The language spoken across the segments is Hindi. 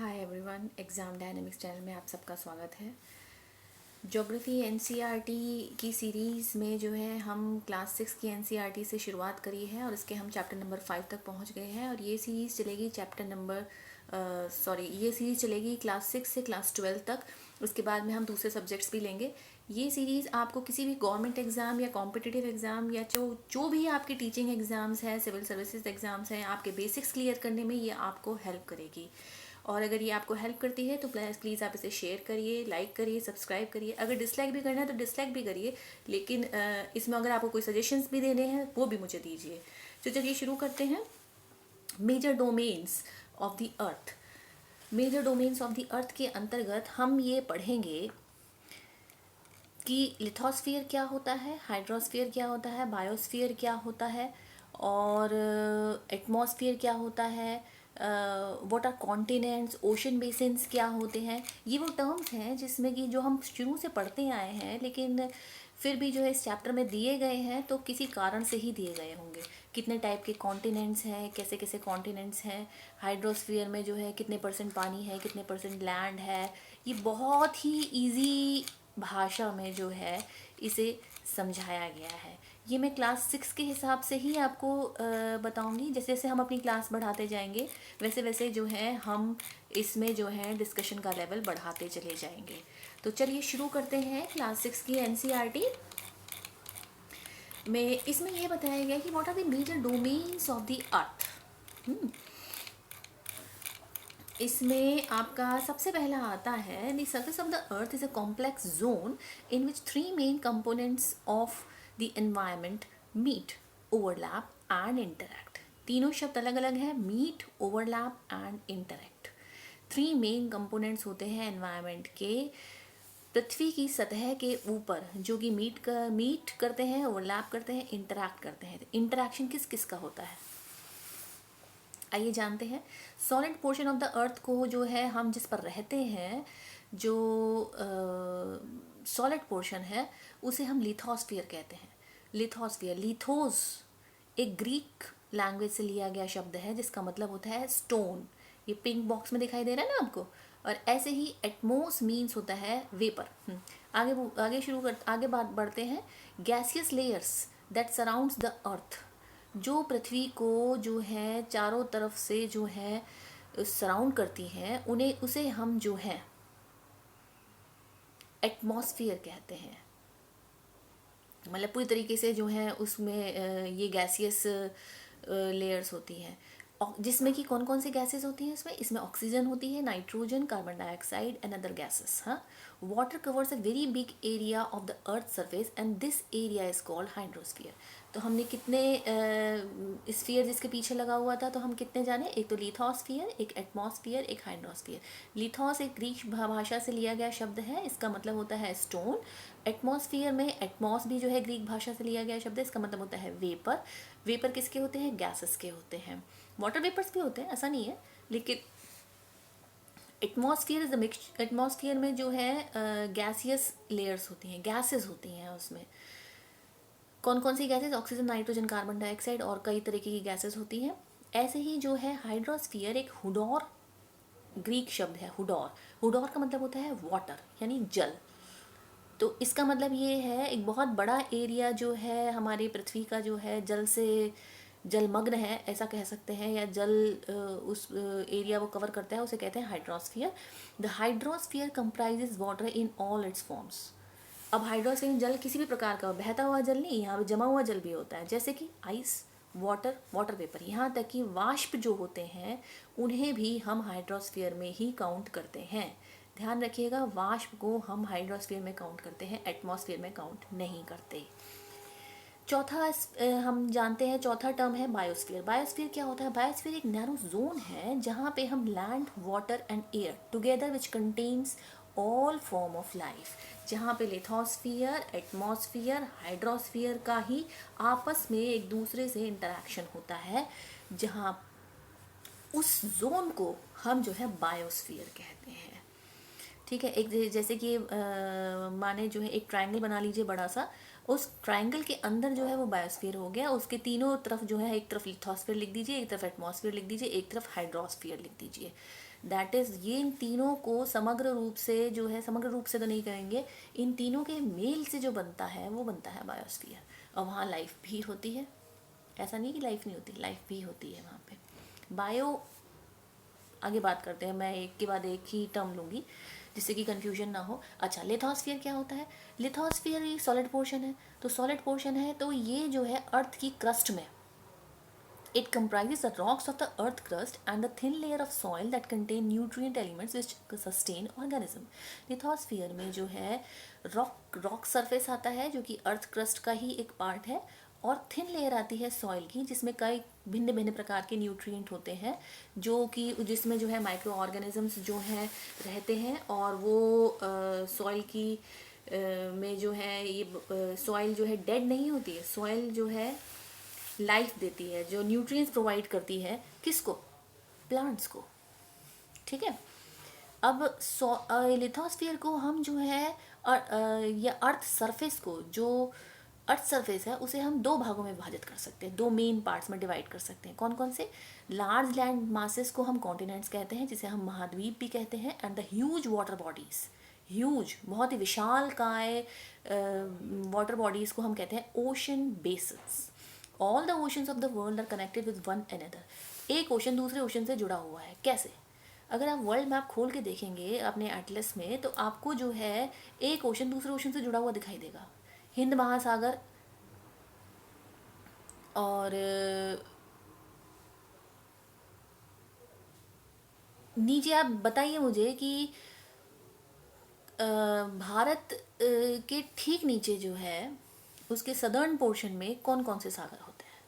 Hi everyone, exam dynamics channel में आप सबका स्वागत है। ज्योग्राफी एनसीईआरटी की सीरीज़ में जो है हम क्लास 6 की एनसीईआरटी से शुरुआत करी है और इसके हम चैप्टर नंबर 5 तक पहुंच गए हैं। और ये सीरीज़ चलेगी ये सीरीज़ चलेगी क्लास 6 से क्लास 12 तक। उसके बाद में हम दूसरे सब्जेक्ट्स भी लेंगे। ये सीरीज़ आपको किसी भी गवर्नमेंट एग्ज़ाम या कॉम्पिटिटिव एग्ज़ाम या जो भी आपके टीचिंग एग्ज़ाम्स हैं, सिविल सर्विसेज एग्ज़ाम्स हैं, आपके बेसिक्स क्लियर करने में ये आपको हेल्प करेगी। और अगर ये आपको हेल्प करती है तो प्लीज़ आप इसे शेयर करिए, लाइक करिए, सब्सक्राइब करिए। अगर डिसलाइक भी करना है तो डिसलाइक भी करिए, लेकिन इसमें अगर आपको कोई सजेशंस भी देने हैं वो भी मुझे दीजिए। तो चलिए शुरू करते हैं। Major domains of the earth. Major domains of the earth के अंतर्गत हम ये पढ़ेंगे कि लिथोस्फीयर क्या होता है, हाइड्रोस्फीयर क्या होता है, बायोस्फीयर क्या होता है और एटमॉस्फेयर क्या होता है, what are continents, ocean basins क्या होते हैं। ये वो टर्म्स हैं जिसमें कि जो हम शुरू से पढ़ते आए हैं, लेकिन फिर भी जो है इस चैप्टर में दिए गए हैं तो किसी कारण से ही दिए गए होंगे। कितने टाइप के कॉन्टिनेंट्स हैं, कैसे कैसे कॉन्टिनेंट्स हैं, हाइड्रोस्फीयर में जो है कितने परसेंट पानी है, कितने परसेंट लैंड है। ये बहुत ही ईजी भाषा में जो है इसे समझाया गया है। ये मैं क्लास 6 के हिसाब से ही आपको बताऊंगी। जैसे जैसे हम अपनी क्लास बढ़ाते जाएंगे वैसे वैसे जो है हम इसमें जो है डिस्कशन का लेवल बढ़ाते चले जाएंगे। तो चलिए शुरू करते हैं क्लास 6 की एनसीईआरटी में। इसमें यह बताया गया कि what are the major domains of the earth. इसमें आपका सबसे पहला आता है the surface of the earth is a complex zone in which 3 main components of the environment meet, overlap and interact. तीनों शब्द अलग अलग हैं, meet, overlap and interact. 3 main components होते हैं एनवायरनमेंट के, पृथ्वी की सतह के ऊपर, जो कि मीट करते हैं, ओवरलैप करते हैं, इंटरैक्ट करते हैं। इंटरैक्शन किस किस का होता है आइए जानते हैं। सॉलिड पोर्शन ऑफ द अर्थ को जो है हम जिस पर रहते हैं, जो सॉलिड पोर्शन है उसे हम लिथोस्फीयर कहते हैं। लिथोस्फीयर, लिथोस एक ग्रीक लैंग्वेज से लिया गया शब्द है जिसका मतलब होता है स्टोन। ये पिंक बॉक्स में दिखाई दे रहा है ना आपको। और ऐसे ही एटमोस मीन्स होता है वेपर। आगे बात बढ़ते हैं। Gaseous layers that surrounds the earth, जो पृथ्वी को जो है चारों तरफ से जो है सराउंड करती हैं, उसे हम जो है एटमॉस्फेयर कहते हैं। मतलब पूरी तरीके से जो है उसमें ये गैसियस लेयर्स होती हैं, जिसमें कि कौन कौन सी गैसेस होती हैं इसमें ऑक्सीजन होती है, nitrogen, carbon dioxide and other gases. हाँ, water covers a very big area of the earth surface and this area is called hydrosphere. तो हमने कितने स्फीयर जिसके पीछे लगा हुआ था, तो हम कितने जाने, एक तो लिथोस्फीयर, एक एटमॉस्फेयर, एक हाइड्रोस्फीयर। लिथोस एक ग्रीक भाषा से लिया गया शब्द है, इसका मतलब होता है स्टोन। एटमॉस्फेयर में एटमॉस भी जो है ग्रीक भाषा से लिया गया शब्द है, इसका मतलब होता है वेपर। वेपर किसके होते हैं, गैसेस के होते हैं। वाटर वेपर्स भी होते हैं, ऐसा नहीं है, लेकिन atmosphere is the mix. Atmosphere में जो है गैसियस लेयर्स होती हैं, गैसेस होती हैं। उसमें कौन कौन सी gases, oxygen, nitrogen, carbon dioxide और कई तरीके की गैसेस होती हैं। ऐसे ही जो है हाइड्रोस्फीयर एक हुडोर ग्रीक शब्द है, हुडोर। हुडोर का मतलब होता है वाटर, यानी जल। तो इसका मतलब ये है एक बहुत बड़ा एरिया जो है हमारी पृथ्वी का जो है जल से जलमग्न है, ऐसा कह सकते हैं, या जल उस एरिया वो कवर करता है, उसे कहते हैं hydrosphere. The hydrosphere comprises water in all its forms. अब हाइड्रोस्फीयर जल किसी भी प्रकार का, बहता हुआ जल नहीं, यहाँ पे जमा हुआ जल भी होता है, जैसे कि आइस, वाटर, वाटर वेपर, यहाँ तक कि वाष्प जो होते हैं उन्हें भी हम हाइड्रोस्फीयर में ही काउंट करते हैं। ध्यान रखिएगा, वाष्प को हम हाइड्रोस्फीयर में काउंट करते हैं, एटमॉस्फेयर में काउंट नहीं करते। चौथा हम जानते हैं, चौथा टर्म है बायोस्फीयर। बायोस्फीयर क्या होता है, बायोस्फीयर एक नैरो जोन है जहाँ पे हम land, water and air together which contains all form of life, जहाँ पे लिथोस्फीयर, एटमॉस्फियर, हाइड्रोस्फीयर का ही आपस में एक दूसरे से इंटरेक्शन होता है, जहाँ उस जोन को हम जो है बायोस्फीयर कहते हैं। ठीक है, एक जैसे कि माने जो है एक ट्रायंगल बना लीजिए बड़ा सा, उस ट्रायंगल के अंदर जो है वो बायोस्फीयर हो गया। उसके तीनों तरफ जो है, एक तरफ लिथोस्फीयर लिख दीजिए, एक तरफ एटमॉस्फेयर लिख दीजिए, एक तरफ हाइड्रोस्फीयर लिख दीजिए। दैट इज़ ये इन तीनों को समग्र रूप से जो है, समग्र रूप से तो नहीं कहेंगे, इन तीनों के मेल से जो बनता है वो बनता है बायोस्फीयर। और वहाँ लाइफ भी होती है, ऐसा नहीं कि लाइफ नहीं होती, लाइफ भी होती है वहाँ पे। बायो आगे बात करते हैं, मैं एक के बाद एक ही टर्म लूँगी जिससे कि कन्फ्यूजन ना हो। अच्छा, लिथोस्फीयर क्या होता है? लिथोस्फीयर एक सॉलिड पोर्शन है, तो सॉलिड पोर्शन है तो ये जो है अर्थ की क्रस्ट में, it comprises the rocks of the earth crust and the thin layer of soil that contain nutrient elements which sustain organism। Lithosphere में जो है रॉक सरफेस आता है जो कि अर्थ क्रस्ट का ही एक पार्ट है, और थिन लेयर आती है सॉइल की जिसमें कई भिन्न भिन्न प्रकार के न्यूट्रिएंट होते हैं, जो कि जिसमें जो है माइक्रो ऑर्गेनिजम्स जो हैं रहते हैं, और वो सॉइल की में जो है ये सॉइल जो है डेड नहीं होती है, सॉइल जो है लाइफ देती है, जो न्यूट्रिएंट्स प्रोवाइड करती है किसको? प्लांट्स को। ठीक है। अब लिथोस्फीयर को हम जो है या अर्थ सरफेस को, जो अर्थ सरफेस है उसे हम दो भागों में विभाजित कर सकते हैं, दो मेन पार्ट्स में डिवाइड कर सकते हैं। कौन कौन से? लार्ज लैंड मासेस को हम कॉन्टिनेंट्स कहते हैं, जिसे हम महाद्वीप भी कहते हैं, and the huge water bodies, huge बहुत ही विशाल काय वाटर बॉडीज को हम कहते हैं ocean basins. All the oceans of the world are connected with one another. एक ओशन दूसरे ओशन से जुड़ा हुआ है। कैसे? अगर आप वर्ल्ड मैप खोल के देखेंगे अपने एटलस में, तो आपको जो है एक ओशन दूसरे ओशन से जुड़ा हुआ दिखाई देगा। हिंद महासागर और नीचे आप बताइए मुझे कि भारत के ठीक नीचे जो है उसके सदर्न पोर्शन में कौन कौन से सागर होते हैं?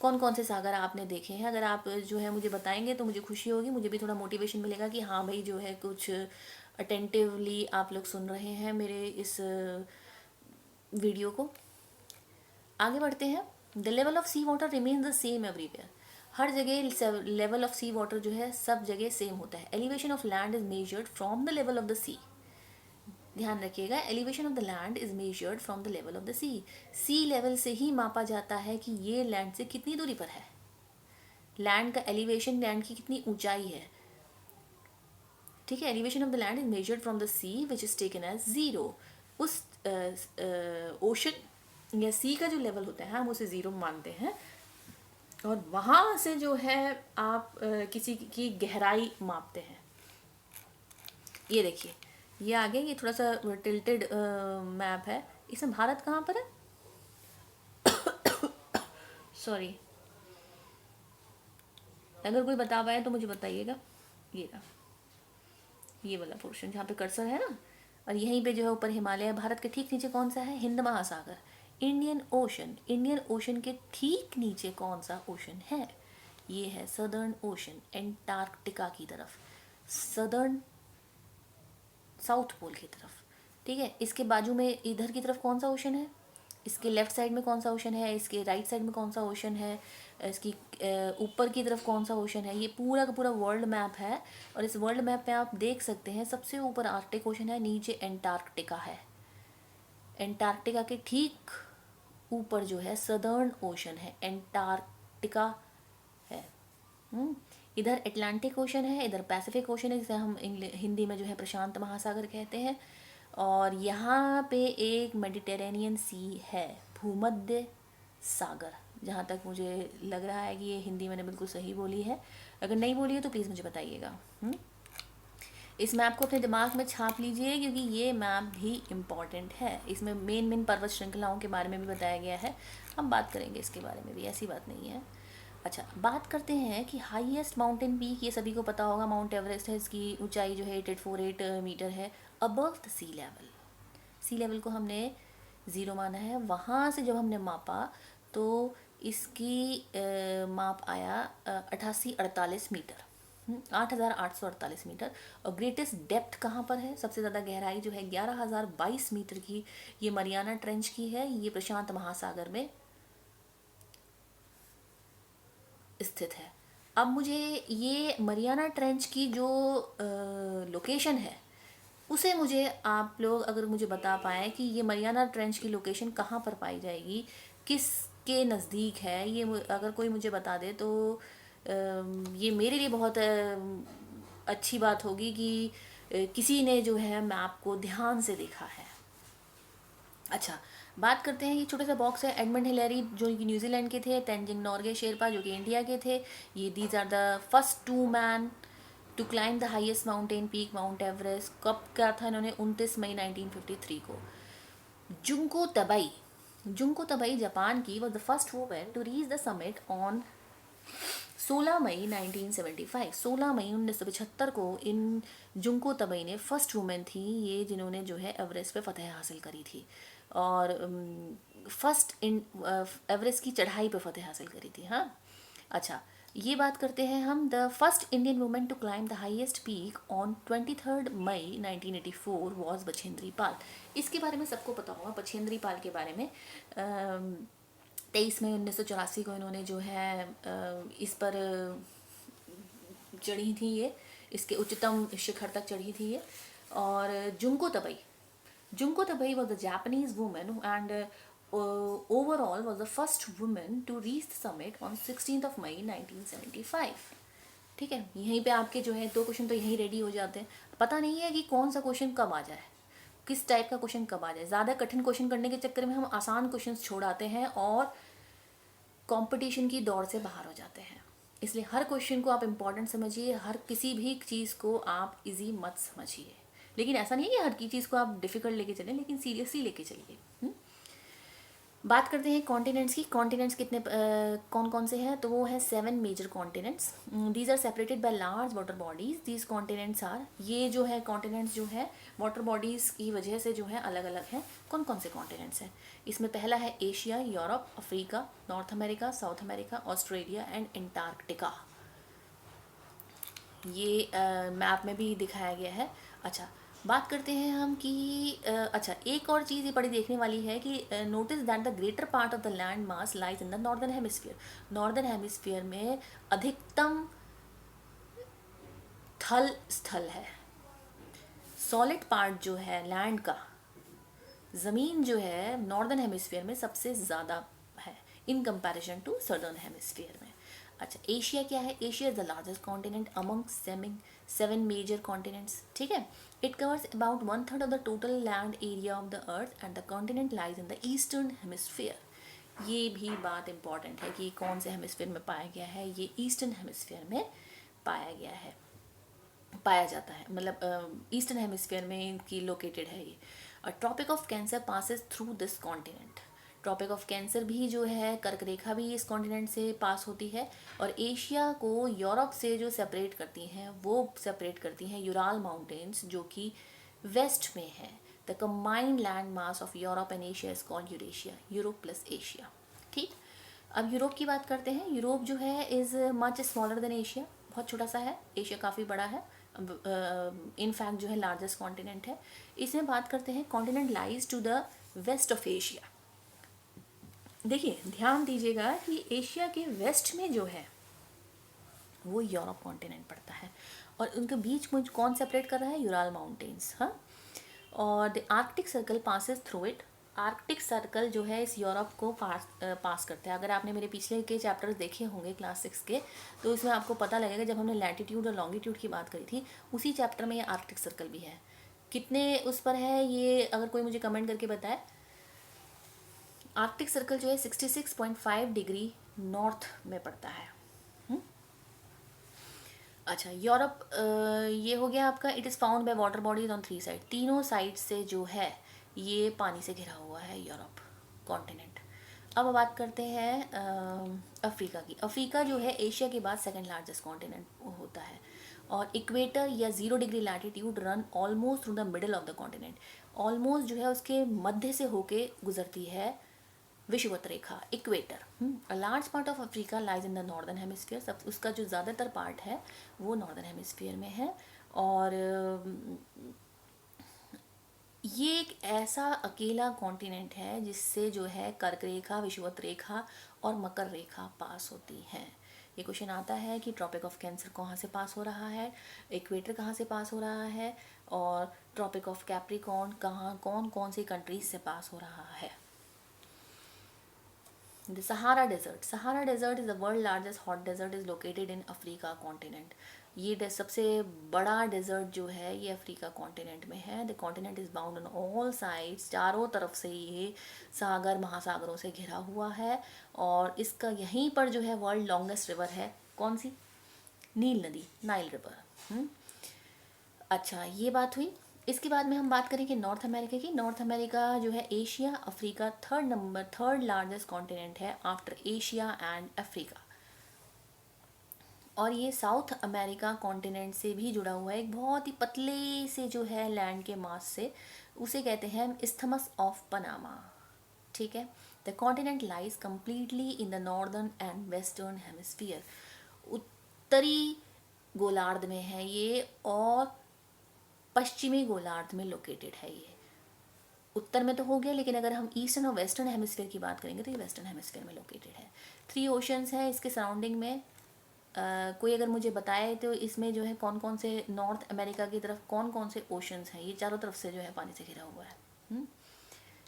कौन कौन से सागर आपने देखे हैं? अगर आप जो है मुझे बताएंगे तो मुझे खुशी होगी, मुझे भी थोड़ा मोटिवेशन मिलेगा कि हाँ भाई जो है कुछ अटेंटिवली आप लोग सुन रहे हैं मेरे इस वीडियो को। आगे बढ़ते हैं। The level of sea water remains the same everywhere. हर जगह लेवल ऑफ सी वाटर जो है सब जगह सेम होता है। Elevation of land is measured from the level of the sea. ध्यान रखिएगा, elevation of the land is measured from the level of the sea level से ही मापा जाता है कि ये लैंड से कितनी दूरी पर है। लैंड का एलिवेशन, लैंड की कितनी ऊंचाई है। ठीक है। Elevation of the land is measured from the sea which is taken as zero. उस ओशन या सी का जो लेवल होता है हम उसे ज़ीरो मानते हैं, और वहाँ से जो है आप किसी की गहराई मापते हैं। ये देखिए, ये आगे ये थोड़ा सा टिल्टेड मैप है। इसमें भारत कहाँ पर है? सॉरी, अगर कोई बता पाए तो मुझे बताइएगा। ये रहा, ये वाला पोर्शन जहाँ पे कर्सर है ना, और यहीं पे जो है ऊपर हिमालय। भारत के ठीक नीचे कौन सा है? हिंद महासागर, इंडियन ओशन। इंडियन ओशन के ठीक नीचे कौन सा ओशन है? ये है सदर्न ओशन, एंटार्क्टिका की तरफ, सदर्न साउथ पोल की तरफ। ठीक है। इसके बाजू में इधर की तरफ कौन सा ओशन है? इसके लेफ्ट साइड में कौन सा ओशन है? इसके राइट साइड में कौन सा ओशन है? इसकी ऊपर की तरफ कौन सा ओशन है? ये पूरा का पूरा वर्ल्ड मैप है, और इस वर्ल्ड मैप पे आप देख सकते हैं सबसे ऊपर आर्कटिक ओशन है, नीचे एंटार्क्टिका है। एंटार्क्टिका के ठीक ऊपर जो है सदर्न ओशन है, एंटार्क्टिका है। इधर अटलांटिक ओशन है, इधर पैसिफिक ओशन है, जिसे हम हिंदी में जो है प्रशांत महासागर कहते हैं, और यहाँ पे एक मेडिटेरेनियन सी है, भूमध्य सागर। जहाँ तक मुझे लग रहा है कि ये हिंदी मैंने बिल्कुल सही बोली है। अगर नहीं बोली है तो प्लीज़ मुझे बताइएगा। इस मैप को अपने दिमाग में छाप लीजिए, क्योंकि ये मैप भी इम्पॉर्टेंट है। इसमें मेन पर्वत श्रृंखलाओं के बारे में भी बताया गया है, हम बात करेंगे इसके बारे में भी, ऐसी बात नहीं है। अच्छा, बात करते हैं कि हाईएस्ट माउंटेन पीक, ये सभी को पता होगा, माउंट एवरेस्ट है। इसकी ऊंचाई जो है 8848 मीटर है above the sea level. Sea level को हमने ज़ीरो माना है। वहाँ से जब हमने मापा तो इसकी माप आया 8848 मीटर, 8848 मीटर। और ग्रेटेस्ट डेप्थ कहाँ पर है? सबसे ज़्यादा गहराई जो है 11022 मीटर की, ये मरियाना ट्रेंच की है। ये प्रशांत महासागर में स्थित है। अब मुझे ये मरियाना ट्रेंच की जो लोकेशन है उसे मुझे आप लोग अगर मुझे बता पाएँ कि ये मरियाना ट्रेंच की लोकेशन कहाँ पर पाई जाएगी, किसके नज़दीक है, ये अगर कोई मुझे बता दे तो ये मेरे लिए बहुत अच्छी बात होगी कि किसी ने जो है मैप को ध्यान से देखा है। अच्छा, बात करते हैं, ये छोटा सा बॉक्स है, एडमंड हिलेरी जो कि न्यूजीलैंड के थे, तेंजिंग नोर्गे शेरपा जो कि इंडिया के थे। ये these are the first two man to climb the highest mountain peak Mount Everest. कब क्या था इन्होंने? 29 मई 1953 को। Junko Tabei, Junko Tabei Japan की was the first women to reach the summit on 16 मई 1975। 16 मई 1975 को इन जुंको तबई ने फर्स्ट वुमेन थी ये जिन्होंने जो है एवरेस्ट पे फतह हासिल करी थी, और फर्स्ट इन एवरेस्ट की चढ़ाई पे फतह हासिल करी थी। हाँ, अच्छा, ये बात करते हैं हम, the first Indian women to climb the highest peak on 23 May 1984 was Bachendri Pal. इसके बारे में सबको पता होगा, बछेंद्री पाल के बारे में। 23 मई 1984 को इन्होंने जो है इस पर चढ़ी थी, ये इसके उच्चतम शिखर तक चढ़ी थी ये। और Junko तबई was the Japanese women and overall was the first woman to reach the summit on 16th of May 1975। ठीक है, यहीं पे आपके जो है 2 क्वेश्चन तो यहीं रेडी हो जाते हैं। पता नहीं है कि कौन सा क्वेश्चन कब आ जाए, किस टाइप का क्वेश्चन कब आ जाए। ज़्यादा कठिन क्वेश्चन करने के चक्कर में हम आसान क्वेश्चन छोड़ आते हैं और कंपटीशन की दौड़ से बाहर हो जाते हैं। इसलिए हर क्वेश्चन को आप इम्पॉर्टेंट समझिए, हर किसी भी चीज़ को आप इजी मत समझिए। लेकिन ऐसा नहीं है कि हर की चीज़ को आप डिफ़िकल्ट लेके चलें, लेकिन सीरियसली लेके चलिए। बात करते हैं कॉन्टिनेंट्स की। कॉन्टिनेंट्स कितने कौन कौन से हैं? तो वो है 7 major continents. These are separated by large water bodies. These continents are, ये जो है कॉन्टिनेंट्स जो है वाटर बॉडीज की वजह से जो है अलग अलग हैं। कौन कौन से कॉन्टिनेंट्स हैं? इसमें पहला है Asia, Europe, Africa, north America, south America, Australia and Antarctica. ये मैप में भी दिखाया गया है। अच्छा, बात करते हैं हम कि अच्छा, एक और चीज़ ये बड़ी देखने वाली है कि notice that the greater part of the land mass lies in the northern hemisphere. Northern hemisphere में अधिकतम थल स्थल है। सॉलिड पार्ट जो है लैंड का, ज़मीन जो है नॉर्दर्न हेमिस्फीयर में सबसे ज़्यादा है in comparison to southern hemisphere में। अच्छा, एशिया क्या है? Asia is the largest continent among 7 major continents. ठीक है, it covers about 1/3 of the total land area of the earth and the continent lies in the eastern hemisphere. ये भी बात इंपॉर्टेंट है कि कौन से हेमिस्फीयर में पाया गया है। ये ईस्टर्न हेमिस्फीयर में पाया गया है, पाया जाता है, मतलब ईस्टर्न हेमिस्फीयर में इनकी लोकेटेड है ये। Tropic of Cancer passes through this continent. Tropic of Cancer भी जो है, कर्क रेखा भी इस कॉन्टिनेंट से पास होती है। और एशिया को यूरोप से जो सेपरेट करती हैं, वो सेपरेट करती हैं यूराल माउंटेन्स जो कि वेस्ट में है। The combined land mass of Europe and Asia is called Eurasia, Europe plus Asia. ठीक, अब यूरोप की बात करते हैं। यूरोप जो है is much smaller than Asia, बहुत छोटा सा है। एशिया काफ़ी बड़ा है, इनफैक्ट जो है लार्जेस्ट कॉन्टिनेंट है। इसमें बात करते हैं continent lies to the west of Asia. देखिए, ध्यान दीजिएगा कि एशिया के वेस्ट में जो है वो यूरोप कॉन्टिनेंट पड़ता है, और उनके बीच में कौन सेपरेट कर रहा है? Ural mountains. हाँ, और the Arctic circle passes through it. Arctic circle जो है इस यूरोप को पास करता है। अगर आपने मेरे पिछले के चैप्टर्स देखे होंगे क्लास 6 के, तो इसमें आपको पता लगेगा जब हमने लैटिट्यूड और लॉन्गिट्यूड की बात करी थी, उसी चैप्टर में ये आर्कटिक सर्कल भी है। कितने उस पर है ये अगर कोई मुझे कमेंट करके बताए। आर्कटिक सर्कल जो है 66.5 डिग्री नॉर्थ में पड़ता है। अच्छा, यूरोप ये हो गया आपका। It is found by water bodies on 3 side. तीनों साइड से जो है ये पानी से घिरा हुआ है यूरोप कॉन्टिनेंट। अब बात करते हैं अफ्रीका की। अफ्रीका जो है एशिया के बाद सेकंड लार्जेस्ट कॉन्टिनेंट होता है, और इक्वेटर या 0 degree latitude run almost through the middle of the continent. Almost जो है उसके मध्य से होके गुजरती है विषुवत रेखा, equator. A large part of Africa lies in the northern hemisphere. सब उसका जो ज़्यादातर पार्ट है वो नॉर्दर्न हेमिस्फीयर में है। और ये एक ऐसा अकेला कॉन्टिनेंट है जिससे जो है कर्क रेखा, विषुवत रेखा और मकर रेखा पास होती हैं। ये क्वेश्चन आता है कि ट्रॉपिक ऑफ कैंसर कहाँ से पास हो रहा है, इक्वेटर कहाँ से पास हो रहा है, और ट्रॉपिक ऑफ कैप्रिकॉर्न कहाँ, कौन कौन सी कंट्रीज से पास हो रहा है। The Sahara Desert. Sahara Desert is the world's largest hot desert is located in Africa continent. ये सबसे बड़ा डेजर्ट जो है ये अफ्रीका कॉन्टिनेंट में है। The continent is bound on all sides, चारों तरफ से ये सागर महासागरों से घिरा हुआ है। और इसका यहीं पर जो है वर्ल्ड लॉन्गेस्ट रिवर है, कौन सी? नील नदी, नाइल रिवर। अच्छा, ये बात हुई। इसके बाद में हम बात करेंगे नॉर्थ अमेरिका की। नॉर्थ अमेरिका जो है Asia Africa third largest continent है आफ्टर एशिया एंड अफ्रीका। और ये साउथ अमेरिका कॉन्टिनेंट से भी जुड़ा हुआ है एक बहुत ही पतले से जो है लैंड के मास से, उसे कहते हैं इस्थमस ऑफ पनामा। ठीक है। The continent lies completely in the northern and western hemisphere. उत्तरी गोलार्ध में है ये और पश्चिमी गोलार्ध में लोकेटेड है ये। उत्तर में तो हो गया, लेकिन अगर हम ईस्टर्न और वेस्टर्न हेमिस्फीयर की बात करेंगे तो ये वेस्टर्न हेमिस्फीयर में लोकेटेड है। 3 ओशंस हैं इसके सराउंडिंग में। कोई अगर मुझे बताए तो इसमें जो है कौन कौन से, नॉर्थ अमेरिका की तरफ कौन कौन से ओशंस हैं? ये चारों तरफ से जो है पानी से घिरा हुआ है।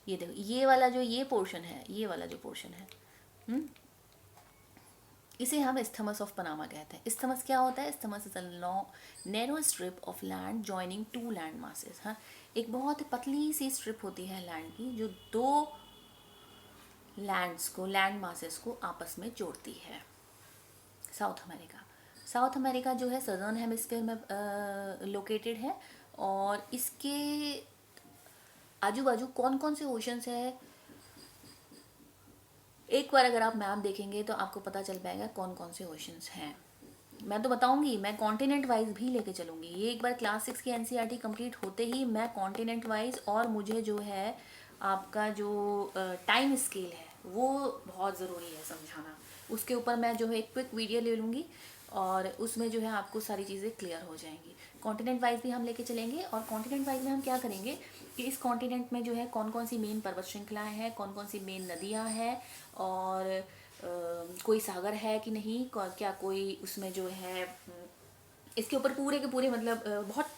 ये देखो, ये वाला जो ये पोर्शन है, ये वाला जो पोर्शन है, इसे हम इस्थमस ऑफ पनामा कहते हैं। इस्थमस क्या होता है? Isthmus is a narrow strip of land joining 2 land masses. हाँ, एक बहुत पतली सी स्ट्रिप होती है लैंड की जो 2 लैंड मासेस को आपस में जोड़ती है। साउथ अमेरिका जो है सदर्न हेमिस्फीयर में लोकेटेड है। और इसके आजू बाजू कौन कौन से ओशंस है, एक बार अगर आप मैप देखेंगे तो आपको पता चल पाएगा कौन कौन से ओशंस हैं। मैं तो बताऊंगी, मैं कॉन्टिनेंट वाइज भी लेके चलूंगी। ये एक बार क्लास 6 की एनसीईआरटी कंप्लीट होते ही मैं कॉन्टिनेंट वाइज, और मुझे जो है आपका जो टाइम स्केल है वो बहुत ज़रूरी है समझाना। उसके ऊपर मैं जो है एक क्विक वीडियो ले लूँगी और उसमें जो है आपको सारी चीज़ें क्लियर हो जाएंगी। कॉन्टिनेंट वाइज भी हम लेके चलेंगे। और कॉन्टिनेंट वाइज में हम क्या करेंगे कि इस कॉन्टिनेंट में जो है कौन कौन सी मेन पर्वत श्रृंखलाएँ हैं, कौन कौन सी मेन नदियाँ हैं, और कोई सागर है कि नहीं, क्या कोई उसमें जो है, इसके ऊपर पूरे के पूरे मतलब बहुत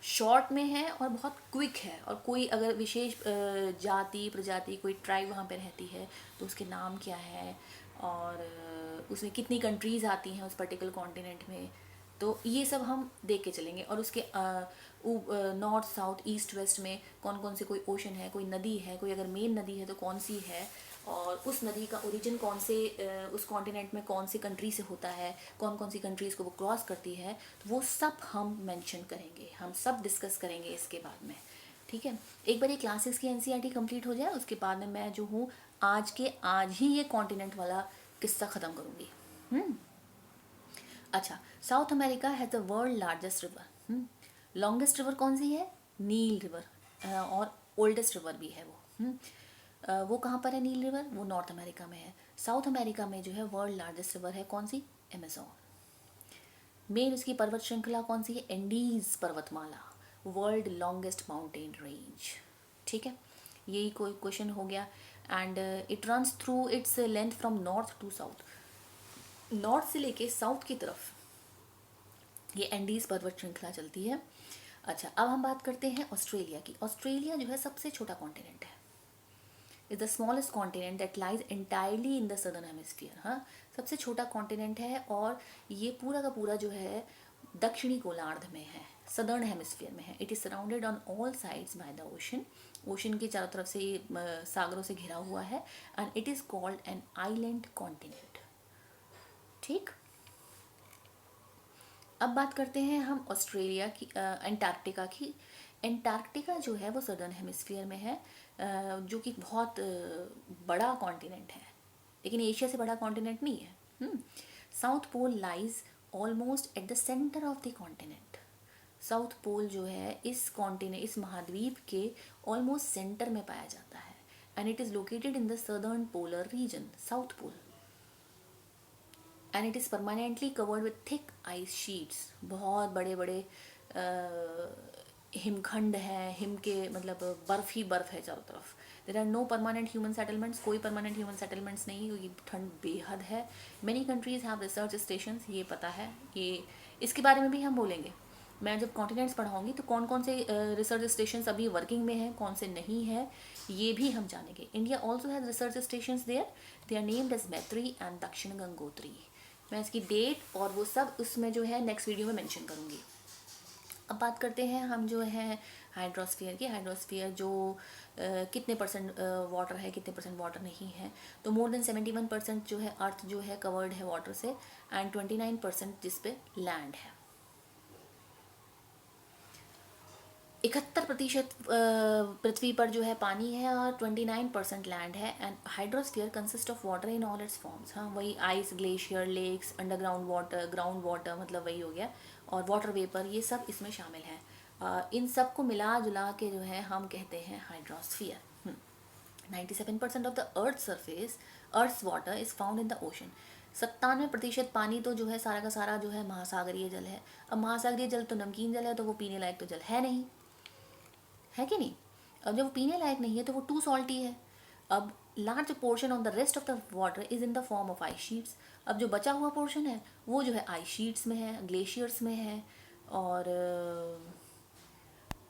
शॉर्ट में है और बहुत क्विक है। और कोई अगर विशेष जाति प्रजाति कोई ट्राइब वहाँ पे रहती है तो उसके नाम क्या है, और उसमें कितनी कंट्रीज़ आती हैं उस पर्टिकुलर कॉन्टिनेंट में, तो ये सब हम देख के चलेंगे। और उसके नॉर्थ साउथ ईस्ट वेस्ट में कौन कौन से कोई ओशन है, कोई नदी है, कोई अगर मेन नदी है तो कौन सी है, और उस नदी का ओरिजिन कौन से उस कॉन्टिनेंट में कौन सी कंट्री से होता है, कौन कौन सी कंट्रीज़ को वो क्रॉस करती है, तो वो सब हम मेंशन करेंगे, हम सब डिस्कस करेंगे इसके बाद में। ठीक है। एक बार ये क्लासेस की एनसीईआरटी कंप्लीट हो जाए उसके बाद में मैं जो हूँ आज ही ये कॉन्टिनेंट वाला किस्सा ख़त्म करूँगी। अच्छा, south America has the world largest river. Longest river कौन सी है? नील रिवर। और ओल्डेस्ट रिवर भी है वो। वो कहाँ पर है नील रिवर? वो नॉर्थ अमेरिका में है। साउथ अमेरिका में जो है वर्ल्ड लार्जेस्ट रिवर है कौन सी? अमेज़न। मेन उसकी पर्वत श्रृंखला कौन सी है? एंडीज पर्वतमाला, वर्ल्ड लॉन्गेस्ट माउंटेन रेंज। ठीक है, यही कोई क्वेश्चन हो गया। And it runs through its length from north to south. North से लेके साउथ की तरफ ये एंडीज पर्वत श्रृंखला चलती है। अच्छा, अब हम बात करते हैं ऑस्ट्रेलिया की। ऑस्ट्रेलिया जो है सबसे छोटा कॉन्टिनेंट है, is the smallest continent that lies entirely in the southern hemisphere. हाँ, सबसे छोटा कॉन्टिनेंट है और ये पूरा का पूरा जो है दक्षिणी गोलार्ध में है, सदर्न हेमिस्फीयर में है। It is surrounded on all sides by the ocean. Ocean के चारों तरफ से सागरों से घिरा हुआ है। And it is called an island continent. ठीक, अब बात करते हैं हम ऑस्ट्रेलिया की, अंटार्कटिका की। अंटार्कटिका जो है वो सदर्न हेमिस्फीयर में है, जो कि बहुत बड़ा कॉन्टिनेंट है, लेकिन एशिया से बड़ा कॉन्टिनेंट नहीं है। South Pole lies almost at the centre of the continent. South Pole जो है इस महाद्वीप के ऑलमोस्ट सेंटर में पाया जाता है। And it is located in the southern polar region, South Pole. And it is permanently covered with thick ice sheets. बहुत बड़े बड़े हिमखंड हैं, हिम के मतलब बर्फ़ ही बर्फ़ है चारों तरफ। There are no permanent human settlements, कोई परमानेंट ह्यूमन सेटलमेंट्स नहीं, क्योंकि ठंड बेहद है। Many countries have research stations, ये पता है, ये इसके बारे में भी हम बोलेंगे। मैं जब कॉन्टिनेंट्स पढ़ाऊँगी तो कौन कौन से रिसर्च स्टेशंस अभी वर्किंग में हैं, कौन से नहीं है, ये भी हम जानेंगे। India also has research stations there, they are named as Maitri and Dakshin Gangotri. मैं इसकी डेट और वो सब उसमें जो है नेक्स्ट वीडियो में मेंशन करूँगी। अब बात करते हैं हम जो है हाइड्रोस्फीयर की। हाइड्रोस्फीयर जो कितने परसेंट वाटर है, कितने परसेंट वाटर नहीं है। तो मोर देन 71% जो है अर्थ जो है कवर्ड है वाटर से, एंड 29% जिस पे लैंड है। 71% पृथ्वी पर जो है पानी है और 29% लैंड है। And hydrosphere consist of water in all its forms. हाँ, वही ice, glacier, lakes, underground water, ground water मतलब वही हो गया, और वाटर वेपर, ये सब इसमें शामिल है। इन सब को मिला जुला के जो है हम कहते हैं hydrosphere. 97% of the earth surface, earth water is found in the ocean. 97% पानी तो जो है सारा का सारा जो है महासागरीय जल है। अब महासागरीय जल तो नमकीन जल है, तो वो पीने लायक तो जल है नहीं, है कि नहीं। अब जब वो पीने लायक नहीं है तो वो टू सॉल्टी है। अब large portion of the rest of the water is in the form of ice sheets. अब जो बचा हुआ पोर्शन है वो जो है आइस शीट्स में है, ग्लेशियर्स में है, और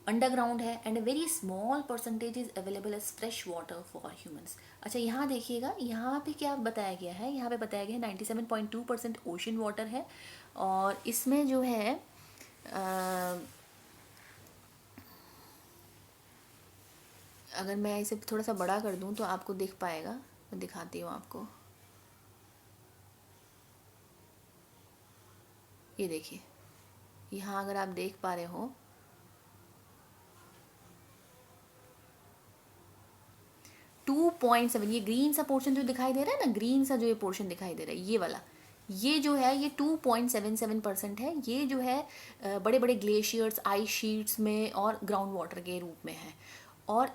अंडरग्राउंड है। And a very small percentage is available as fresh water for humans. अच्छा, यहाँ देखिएगा, यहाँ पे क्या बताया गया है, यहाँ पे बताया गया है 97.2% ओशन वाटर है, और इसमें जो है अगर मैं इसे थोड़ा सा बड़ा कर दूं तो आपको दिख पाएगा। मैं दिखाती हूँ आपको, ये देखिए, यहाँ अगर आप देख पा रहे हो 2.7, ये ग्रीन सा पोर्शन जो दिखाई दे रहा है ना, ग्रीन सा जो ये पोर्शन दिखाई दे रहा है, ये वाला, ये जो है ये 2.77% है। ये जो है बड़े बड़े ग्लेशियर्स, आइस शीट्स में और ग्राउंड वाटर के रूप में है। और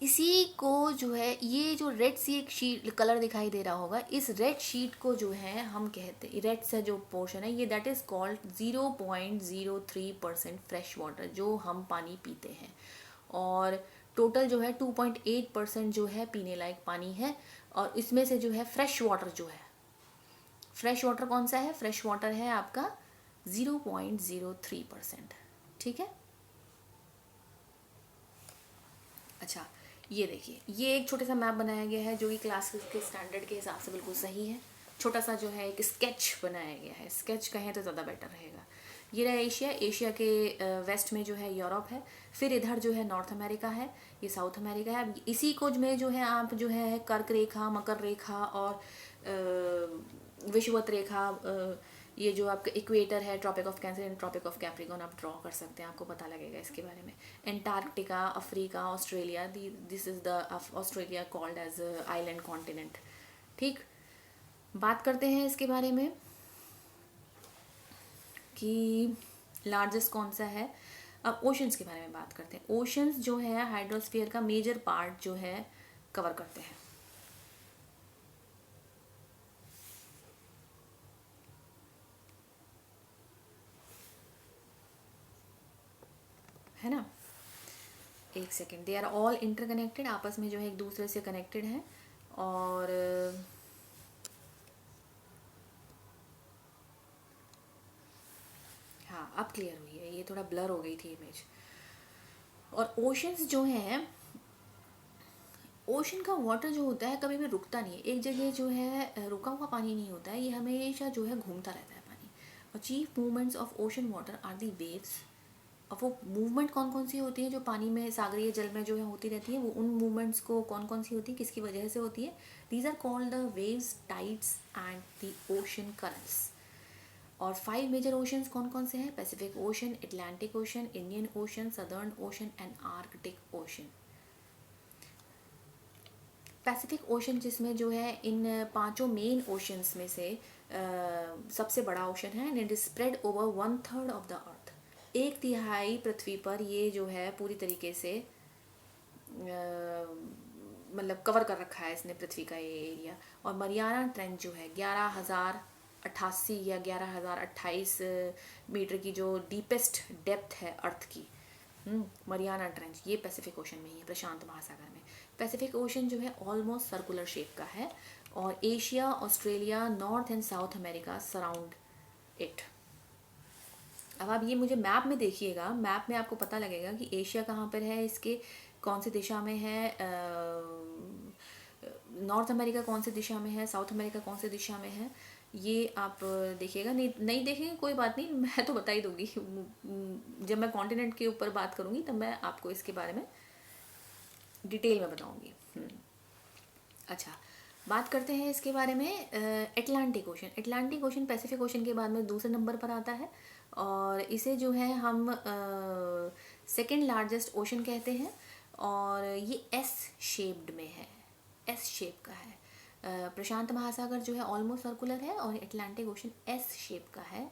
इसी को जो है, ये जो रेड सी एक शीट कलर दिखाई दे रहा होगा, इस रेड शीट को जो है हम कहते हैं, रेड सा जो पोर्शन है ये, that is called 0.03% fresh water, जो हम पानी पीते हैं। और टोटल जो है 2.8% जो है पीने लायक पानी है। और इसमें से जो है फ्रेश वाटर जो है, फ्रेश वाटर कौन सा है, फ्रेश वाटर है आपका 0.03%। ठीक है। अच्छा, ये देखिए, ये एक छोटा सा मैप बनाया गया है जो कि क्लास के स्टैंडर्ड के हिसाब से बिल्कुल सही है। छोटा सा जो है एक स्केच बनाया गया है, स्केच कहें तो ज़्यादा बेटर रहेगा। ये रहा एशिया, एशिया के वेस्ट में जो है यूरोप है, फिर इधर जो है नॉर्थ अमेरिका है, ये साउथ अमेरिका है। अब इसी को में जो है आप जो है कर्क रेखा, मकर रेखा और विषुवत रेखा, ये जो आपका इक्वेटर है, tropic of Cancer and tropic of Capricorn, आप ड्रॉ कर सकते हैं, आपको पता लगेगा इसके बारे में। Antarctica, Africa, Australia, this is the Australia called as island continent. ठीक, बात करते हैं इसके बारे में कि लार्जेस्ट कौन सा है। अब ओशंस के बारे में बात करते हैं। ओशंस जो है हाइड्रोस्फीयर का मेजर पार्ट जो है कवर करते हैं। है ना, एक second, they are all interconnected, आपस में जो है एक दूसरे से कनेक्टेड हैं। और हाँ, अब क्लियर हुई है, ये थोड़ा ब्लर हो गई थी इमेज। और ओशंस जो हैं, ओशन का वाटर जो होता है कभी भी रुकता नहीं है, एक जगह जो है रुका हुआ पानी नहीं होता है, ये हमेशा जो है घूमता रहता है पानी। और chief movements of ocean water are the waves. अब वो मूवमेंट कौन कौन सी होती है जो पानी में, सागरीय जल में जो है होती रहती है, वो उन मूवमेंट्स को कौन कौन सी होती है, किसकी वजह से होती है। These are called the waves, tides and the ocean currents. और 5 मेजर ओशंस कौन कौन से हैं, Pacific ocean, Atlantic ocean, Indian ocean, southern ocean and Arctic ocean. Pacific ocean जिसमें जो है इन 5 मेन ओशंस में से सबसे बड़ा ओशन है, and it is spread over 1/3 of the अर्थ। 1/3 पृथ्वी पर ये जो है पूरी तरीके से मतलब कवर कर रखा है इसने पृथ्वी का ये एरिया। और मरियाना ट्रेंच जो है 11,088 या 11,028 मीटर की जो डीपेस्ट डेप्थ है अर्थ की, मरियाना ट्रेंच, ये पैसिफिक ओशन में ही है, प्रशांत महासागर में। पैसिफिक ओशन जो है ऑलमोस्ट सर्कुलर शेप का है, और Asia, Australia, north and south America surround it. अब आप ये मुझे मैप में देखिएगा, मैप में आपको पता लगेगा कि एशिया कहाँ पर है, इसके कौन सी दिशा में है, नॉर्थ अमेरिका कौन सी दिशा में है, साउथ अमेरिका कौन सी दिशा में है, ये आप देखिएगा। नहीं नहीं देखेंगे कोई बात नहीं, मैं तो बता ही दूंगी। जब मैं कॉन्टिनेंट के ऊपर बात करूंगी तब मैं आपको इसके बारे में डिटेल में बताऊंगी। अच्छा, बात करते हैं इसके बारे में। Atlantic ocean, Atlantic ocean Pacific ocean के बाद में दूसरे नंबर पर आता है, और इसे जो है हम सेकेंड लार्जेस्ट ओशन कहते हैं, और ये एस शेप्ड में है, एस शेप का है। प्रशांत महासागर जो है ऑलमोस्ट सर्कुलर है, और एटलांटिक ओशन एस शेप का है,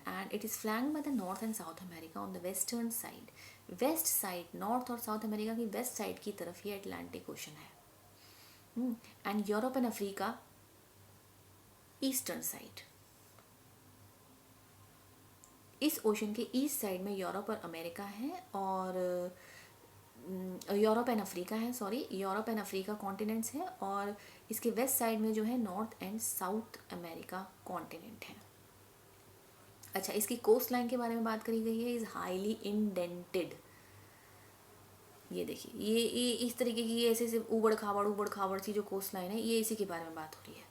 and it is flanked by the north and south America on the western side. West side, north और साउथ अमेरिका की वेस्ट साइड की तरफ ये एटलांटिक ओशन है, and Europe and Africa eastern side. इस ओशन के ईस्ट साइड में यूरोप और अमेरिका है, और यूरोप एंड अफ्रीका है, sorry, Europe and Africa continents हैं, और इसके वेस्ट साइड में जो है north and south America continent है। अच्छा, इसकी कोस्ट लाइन के बारे में बात करी गई है, इज़ हाईली इंडेंटेड। ये देखिए, ये इस तरीके की ऐसे ऐसे उबड़ खाबड़ सी जो कोस्ट लाइन है, ये इसी के बारे में बात हो रही है।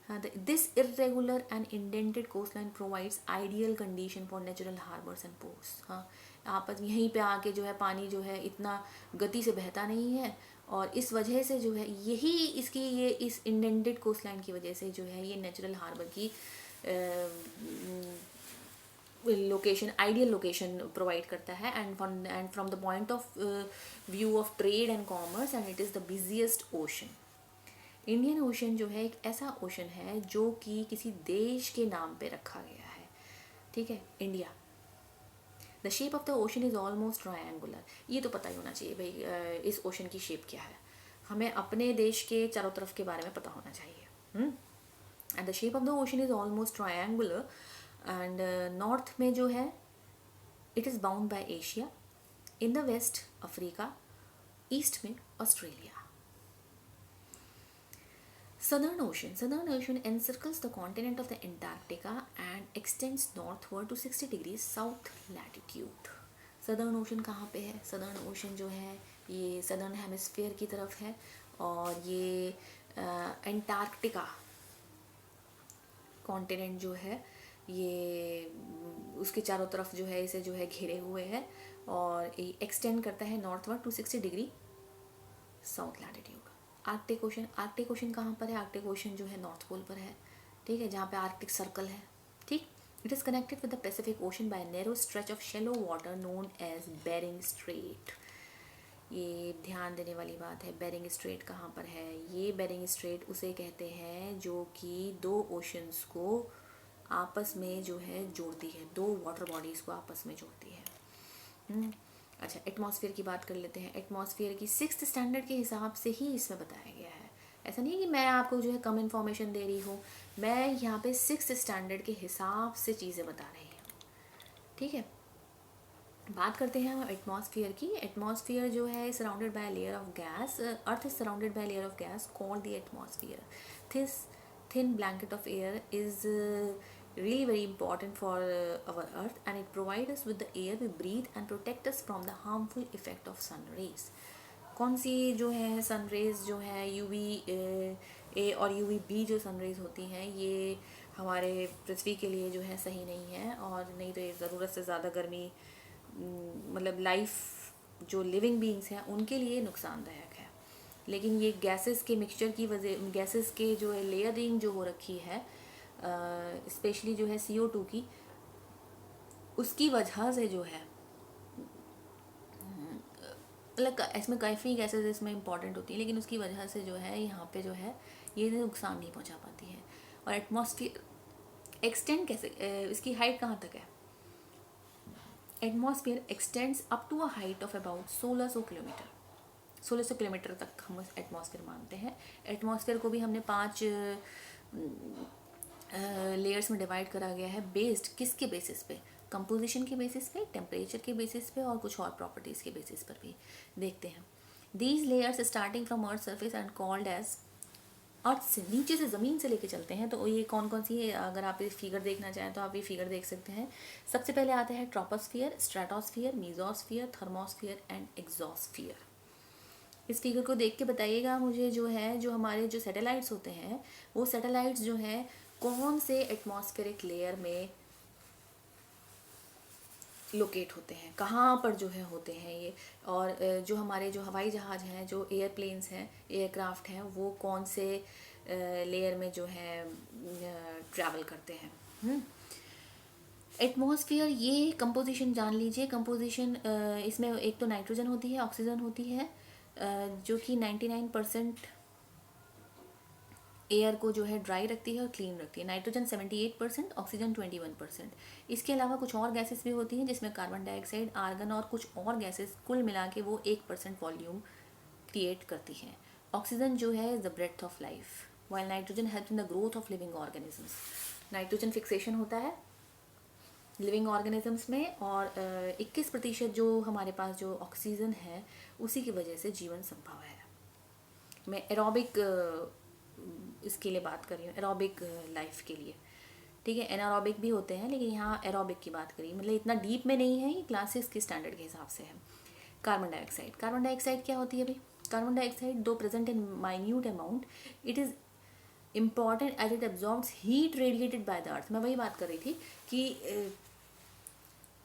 हाँ, this irregular and indented coast line provides ideal condition for natural harbours and ports. हाँ, आपस यहीं पे आके जो है पानी जो है इतना गति से बहता नहीं है, और इस वजह से जो है यही इसकी ये इस इंडेंटेड कोस्ट लाइन की वजह से जो है ये नेचुरल हार्बर की लोकेशन, आइडियल लोकेशन प्रोवाइड करता है, and from the point of view of trade and commerce, and it is the busiest ocean. Indian ocean जो है एक ऐसा ओशन है जो कि किसी देश के नाम पे रखा गया है, ठीक है, India. The shape of the ocean is almost triangular. ये तो पता ही होना चाहिए भाई, इस ओशन की शेप क्या है, हमें अपने देश के चारों तरफ के बारे में पता होना चाहिए। And the shape of the ocean is almost triangular, and north में जो है it is bound by Asia, in the west Africa, east में Australia. Southern Ocean encircles the continent of the Antarctica and extends northward to 60 degrees south latitude. Southern Ocean कहाँ पे है? Southern Ocean जो है ये Southern Hemisphere की तरफ है, और ये एंटार्क्टिका कॉन्टिनेंट जो है ये उसके चारों तरफ जो है इसे जो है घेरे हुए है, और ये एक्सटेंड करता है northward to 60 degree south latitude. Arctic ocean कहाँ पर है? आर्कटिक ओशन जो है नॉर्थ पोल पर है, ठीक है, जहाँ पे आर्कटिक सर्कल है, ठीक। It is connected with the Pacific ocean by narrow stretch of shallow water known as Bering strait. ये ध्यान देने वाली बात है, बेरिंग स्ट्रेट कहाँ पर है? ये बेरिंग स्ट्रेट उसे कहते हैं जो कि दो ओशंस को आपस में जो है जोड़ती है, दो वाटर बॉडीज़ को आपस में जोड़ती है। अच्छा, एटमॉस्फेयर की बात कर लेते हैं। एटमॉस्फेयर की 6th स्टैंडर्ड के हिसाब से ही इसमें बताया गया है, ऐसा नहीं है कि मैं आपको जो है कम इन्फॉर्मेशन दे रही हूँ, मैं यहाँ पे 6th स्टैंडर्ड के हिसाब से चीज़ें बता रही हूँ, ठीक है। बात करते हैं हम एटमॉस्फेयर की। एटमॉस्फेयर जो है surrounded by layer of gas, earth is surrounded by layer of gas called the atmosphere. This thin blanket of air is really very important for our earth, and it provides us with the air we breathe and protect us from the harmful effect of sun rays. कौन सी जो है सन रेज जो है यूवी ए और यूवी बी जो सन रेज होती हैं, ये हमारे पृथ्वी के लिए जो है सही नहीं है, और नहीं तो ये ज़रूरत से ज़्यादा गर्मी मतलब लाइफ जो लिविंग बींग्स हैं उनके लिए नुकसानदायक है। लेकिन ये गैसेस के मिक्सचर की वजह, गैसेस के जो है लेयरिंग जो हो रखी है स्पेशली जो है CO2 की, उसकी वजह से जो है मतलब इसमें काफ़ी गैसेस इसमें इंपॉर्टेंट होती हैं, लेकिन उसकी वजह से जो है यहाँ पे जो है ये नुकसान नहीं पहुँचा पाती है। और एटमॉस्फेयर एक्सटेंड कैसे, इसकी हाइट कहाँ तक है? Atmosphere extends up to a height of about 1600 kilometre. 1600 kilometre तक हम एटमॉस्फेयर मानते हैं। एटमॉस्फेयर को भी हमने 5 लेयर्स में डिवाइड करा गया है, बेस्ड किसके बेसिस पे? कंपोजिशन के बेसिस पे, टेम्परेचर के बेसिस पे, और कुछ और प्रॉपर्टीज़ के बेसिस पर भी देखते हैं। These layers starting from earth surface and called as, earth से नीचे से ज़मीन से लेके चलते हैं तो ये कौन कौन सी है, अगर आप ये फिगर देखना चाहें तो आप ये फिगर देख सकते हैं। सबसे पहले आते हैं troposphere, stratosphere, mesosphere, thermosphere and exosphere. इस फिगर को देख के बताइएगा मुझे जो है, जो हमारे जो सैटेलाइट्स होते हैं वो सैटेलाइट्स जो है कौन से एटमॉस्फेरिक लेयर में लोकेट होते हैं, कहाँ पर जो है होते हैं ये, और जो हमारे जो हवाई जहाज़ हैं, जो एयरप्लेन्स हैं, एयरक्राफ्ट हैं, वो कौन से लेयर में जो है ट्रैवल करते हैं। एटमॉस्फेयर, ये कंपोजिशन जान लीजिए। कंपोजिशन इसमें एक तो नाइट्रोजन होती है, ऑक्सीजन होती है, जो कि 99% एयर को जो है ड्राई रखती है और क्लीन रखती है। Nitrogen 78%, oxygen 21%। इसके अलावा कुछ और गैसेस भी होती हैं जिसमें कार्बन डाइऑक्साइड, आर्गन और कुछ और गैसेस कुल मिला के वो 1% वॉल्यूम क्रिएट करती हैं। ऑक्सीजन जो है is the breath of life, while nitrogen help in the growth of living organisms. Nitrogen fixation होता है लिविंग ऑर्गेनिजम्स में, और 21% जो हमारे पास जो ऑक्सीजन है उसी की वजह से जीवन संभव है। मैं एरोबिक इसके लिए बात कर रही हूँ, एरोबिक लाइफ के लिए, ठीक है। एनारोबिक भी होते हैं लेकिन यहाँ एरोबिक की बात करी, मतलब इतना डीप में नहीं है, ये क्लासेस के स्टैंडर्ड के हिसाब से है। कार्बन डाइऑक्साइड, कार्बन डाइऑक्साइड क्या होती है भाई? Carbon dioxide though present in minute amount, it is important as it absorbs heat radiated by the earth. मैं वही बात कर रही थी कि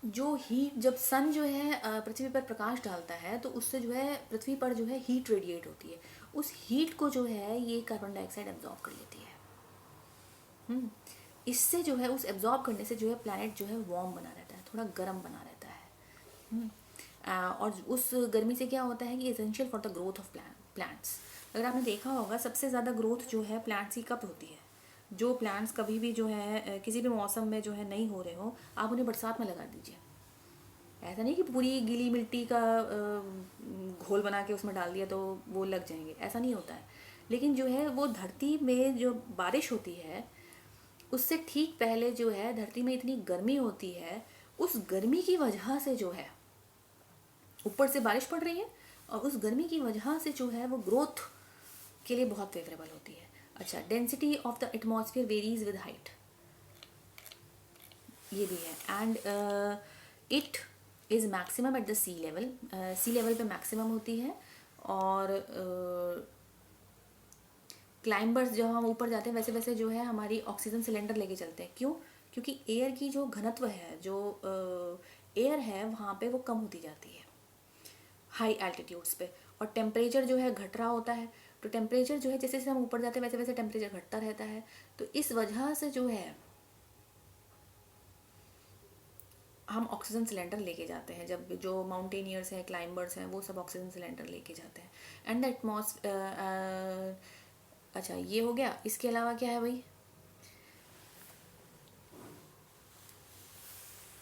जो हीट, जब सन जो है पृथ्वी पर प्रकाश डालता है तो उससे जो है पृथ्वी पर जो है हीट रेडिएट होती है, उस हीट को जो है ये कार्बन डाइऑक्साइड एब्जॉर्ब कर लेती है। इससे जो है उस एब्जॉर्ब करने से जो है प्लैनेट जो है वार्म बना रहता है, थोड़ा गर्म बना रहता है। और उस गर्मी से क्या होता है कि essential for the growth of plants. अगर आपने देखा होगा सबसे ज़्यादा ग्रोथ जो है प्लांट्स की कब होती है? जो प्लांट्स कभी भी जो है किसी भी मौसम में जो है नहीं हो रहे हो, आप उन्हें बरसात में लगा दीजिए। ऐसा नहीं कि पूरी गीली मिट्टी का घोल बना के उसमें डाल दिया तो वो लग जाएंगे, ऐसा नहीं होता है। लेकिन जो है वो धरती में जो बारिश होती है उससे ठीक पहले जो है धरती में इतनी गर्मी होती है, उस गर्मी की वजह से जो है ऊपर से बारिश पड़ रही है और उस गर्मी की वजह से जो है वो ग्रोथ के लिए बहुत फेवरेबल होती है। अच्छा, density of the atmosphere varies with height, ये भी है। And it is maximum at the sea level, sea level पे मैक्सिमम होती है। और क्लाइंबर्स जब हम ऊपर जाते हैं वैसे वैसे जो है हमारी ऑक्सीजन सिलेंडर लेके चलते हैं। क्यों? क्योंकि एयर की जो घनत्व है, जो एयर है वहाँ पे वो कम होती जाती है हाई एल्टीट्यूड्स पे, और टेम्परेचर जो है घट रहा होता है। तो टेम्परेचर जो है जैसे जैसे हम ऊपर जाते हैं वैसे वैसे टेम्परेचर घटता रहता है। तो इस वजह से जो है हम ऑक्सीजन सिलेंडर लेके जाते हैं। जब जो माउंटेनियर्स हैं, क्लाइंबर्स हैं, वो सब ऑक्सीजन सिलेंडर लेके जाते हैं। एंड द एटमॉस्फेयर, अच्छा ये हो गया। इसके अलावा क्या है भाई?